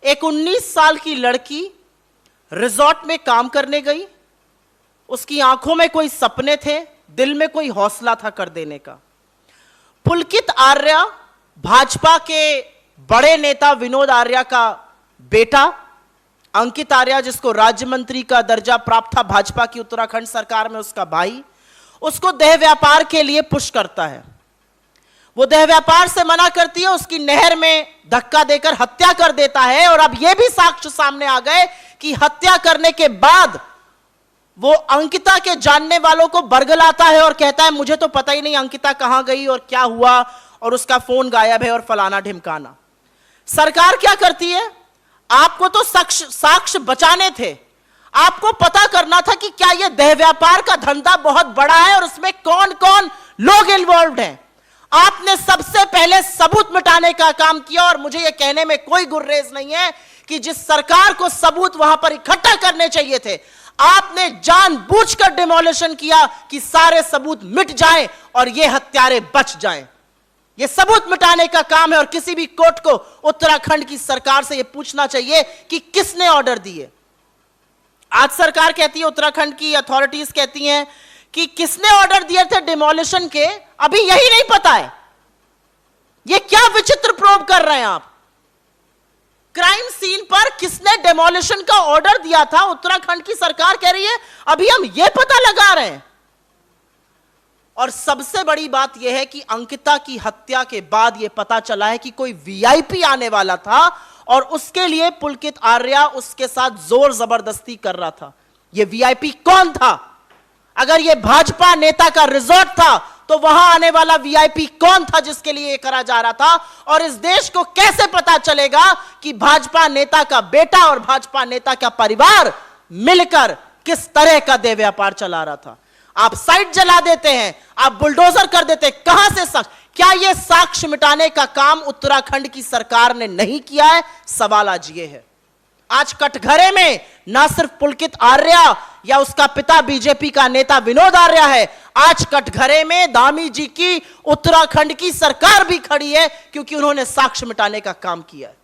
एक 19 साल की लड़की रिजॉर्ट में काम करने गई। उसकी आंखों में कोई सपने थे, दिल में कोई हौसला था कर देने का। पुलकित आर्या भाजपा के बड़े नेता विनोद आर्या का बेटा, अंकित आर्या जिसको राज्य मंत्री का दर्जा प्राप्त था भाजपा की उत्तराखंड सरकार में, उसका भाई उसको देह व्यापार के लिए पुश करता है। वो देह व्यापार से मना करती है, उसकी नहर में धक्का देकर हत्या कर देता है। और अब ये भी साक्ष्य सामने आ गए कि हत्या करने के बाद वो अंकिता के जानने वालों को बरगलाता है और कहता है मुझे तो पता ही नहीं अंकिता कहां गई और क्या हुआ, और उसका फोन गायब है और फलाना ढिमकाना। सरकार क्या करती है? आपको तो साक्ष्य बचाने थे, आपको पता करना था कि क्या यह देह व्यापार का धंधा बहुत बड़ा है और उसमें कौन कौन लोग इन्वॉल्व हैं। आपने सबसे पहले सबूत मिटाने का काम किया। और मुझे यह कहने में कोई गुर्रेज नहीं है कि जिस सरकार को सबूत वहां पर इकट्ठा करने चाहिए थे, आपने जानबूझकर डिमोलिशन किया कि सारे सबूत मिट जाएं और ये हत्यारे बच जाएं। यह सबूत मिटाने का काम है और किसी भी कोर्ट को उत्तराखंड की सरकार से यह पूछना चाहिए कि किसने ऑर्डर दिए। आज सरकार कहती है, उत्तराखंड की अथॉरिटीज कहती हैं कि किसने ऑर्डर दिए थे डिमोलिशन के, अभी यही नहीं पता है। यह क्या विचित्र प्रोब कर रहे हैं आप? क्राइम सीन पर किसने डिमोलिशन का ऑर्डर दिया था, उत्तराखंड की सरकार कह रही है अभी हम यह पता लगा रहे हैं। और सबसे बड़ी बात यह है कि अंकिता की हत्या के बाद यह पता चला है कि कोई वीआईपी आने वाला था और उसके लिए पुलकित आर्या उसके साथ जोर जबरदस्ती कर रहा था। यह वीआईपी कौन था? अगर यह भाजपा नेता का रिजॉर्ट था तो वहां आने वाला वीआईपी कौन था जिसके लिए यह करा जा रहा था? और इस देश को कैसे पता चलेगा कि भाजपा नेता का बेटा और भाजपा नेता का परिवार मिलकर किस तरह का देह व्यापार चला रहा था? आप साइट जला देते हैं, आप बुलडोजर कर देते हैं, कहां से साक्ष्य? क्या यह साक्ष्य मिटाने का काम उत्तराखंड की सरकार ने नहीं किया है? सवाल आज यह है। आज कटघरे में ना सिर्फ पुलकित आर्या या उसका पिता बीजेपी का नेता विनोद आर्या है, आज कटघरे में धामी जी की उत्तराखंड की सरकार भी खड़ी है क्योंकि उन्होंने साक्ष्य मिटाने का काम किया है।